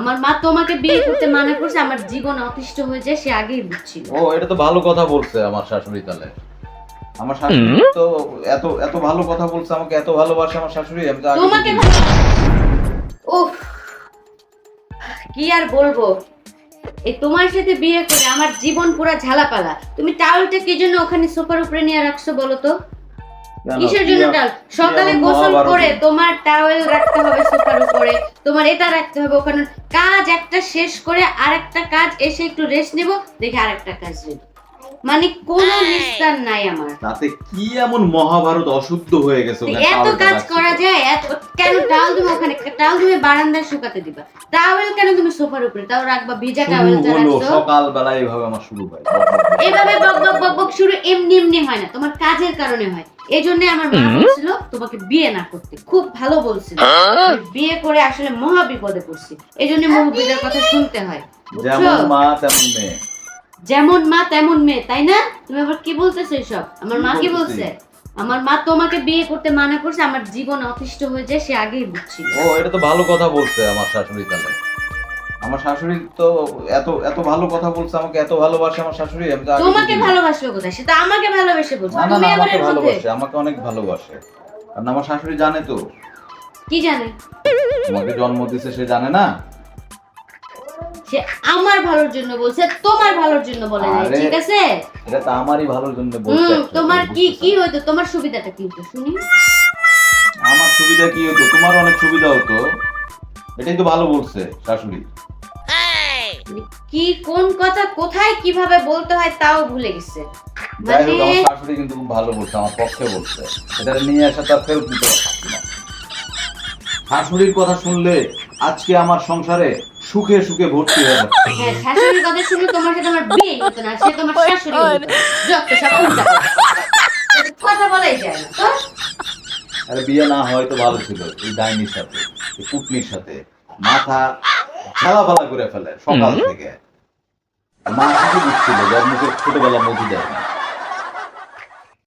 আমার মা তোমাকে বিয়ে করতে মানা করছে, আমার জীবন অতিষ্ঠ হয়ে যায়, সে আগেই বুঝছিল। ও এটা তো ভালো কথা বলছে আমার শাশুড়ি। তাহলে আমার শাশুড়ি তো এত এত ভালো কথা বলছে, আমাকে এত ভালোবাসে আমার শাশুড়ি, আমি তো আগে তোমাকে বুঝিনি। উফ, কি আর বলবো, এই তোমার সাথে বিয়ে করে আমার জীবন পুরো ঝালাপালা। তুমি টাওয়েলটা কি জন্য ওখানে সোফার উপরে নিয়ে রাখছো বলো তো? কেন? কিসের জন্য টাওয়েল? সকালে এমন গোসল মহাভারত? করে তোমার টাওয়েল রাখতে হবে সোফার উপরে, তোমার এটা রাখতে হবে ওখানে। কাজ একটা শেষ করে আরেকটা কাজ এসে একটু রেস্ট নেব, দেখে আরেকটা কাজ নেব, মানে কোনো নিস্তার নাই আমার। তাতে কি এমন মহাভারত অশুদ্ধ হয়ে গেছে ওখানে এত টাওয়েলটা কাজ রাখছি করা তো। যায়? এত কেন টাওয়েল তুমি ওখানে, টাওয়েল তুমি বারান্দায় শুকাতে দিবা, টাওয়েল কেন তুমি সোফার উপরে তাও রাখবা? ভিজা শুরু টাওয়েলটা হলো রাখছো। সকালবেলা এইভাবে আমার শুরু হয়। এভাবে বক বক বক বক শুরু এমনি এমনি হয় না, তোমার কাজের কারণে হয়। এই জন্য আমার মা বলছিল তোমাকে বিয়ে না করতে, খুব ভালো বলছিল। আমি বিয়ে করে আসলে মহা বিপদে পড়ছি, এই জন্য মুরব্বীদের কথা শুনতে হয়, যেমন বুঝছো? মা তেমন মেয়ে। যেমন মা তেমন মেয়ে, তাই না? তুমি আবার কি বলতেছো এসব? আমার মা কি বলতেছি? বলছে? আমার মা তোমাকে বিয়ে করতে মানা করছে, আমার জীবন অতিষ্ঠ হয়ে যায়, সে আগেই বুঝছিল। ও এটা তো ভালো কথা বলছে আমার শাশুড়ি। তাহলে আমার শাশুড়ি তো এত এত ভালো কথা বলছে, আমাকে এত ভালোবাসে আমার শাশুড়ি, আমি তো আগে তোমাকে বুঝিনি। ভালোবাসবে কোথায়? সে তো আমাকে ভালোবেসে বলছে, না না তুমি না, আবার আমাকে এর মধ্যে ভালোবাসে, আমাকে অনেক ভালোবাসে। কারণ আমার শাশুড়ি জানে তো, কি জানে? তোমাকে জন্ম দিছে সে জানে না? সে আমার ভালোর জন্য বলছে, তোমার ভালোর জন্য বলে নাই, আরে, ঠিক আছে? এটা তো আমারই ভালোর জন্য বলছে actually, তোমার কি বুঝতেছো? কি হইতো? তোমার সুবিধাটা কি হতো শুনি? আমার সুবিধা কি হতো? তোমার অনেক সুবিধা হতো। এটাই তো ভালো বলছে শাশুড়ি। মানে কি, কোন কথা কোথায় কিভাবে বলতে হয় তাও ভুলে গেছে। যাই হোক, মানে আমার শাশুড়ি কিন্তু খুব ভালো বলছে, আমার পক্ষে বলছে। এটা নিয়ে আসা তার ফেরত দিতে পারছি না। শাশুড়ির কথা শুনলে আজকে আমার সংসারে সুখে সুখে ভর্তি হয়ে যাচ্ছে। হ্যাঁ, শাশুড়ির কথা শুনে তোমার সাথে আমার বিয়ে হতো না, সে তোমার শাশুড়ি হতো। যত সব উল্টা কথা বলাই যায় না তো। আরে বিয়ে না হয় তো ভালো ছিল, এই ডাইনির সাথে, এই কুটনির সাথে মাথা ঝালাপালা করে ফেলে সকাল থেকে। মা ঠিকই বুঝছিল যে ওর মুখে ছোটবেলা মধু দেয় না।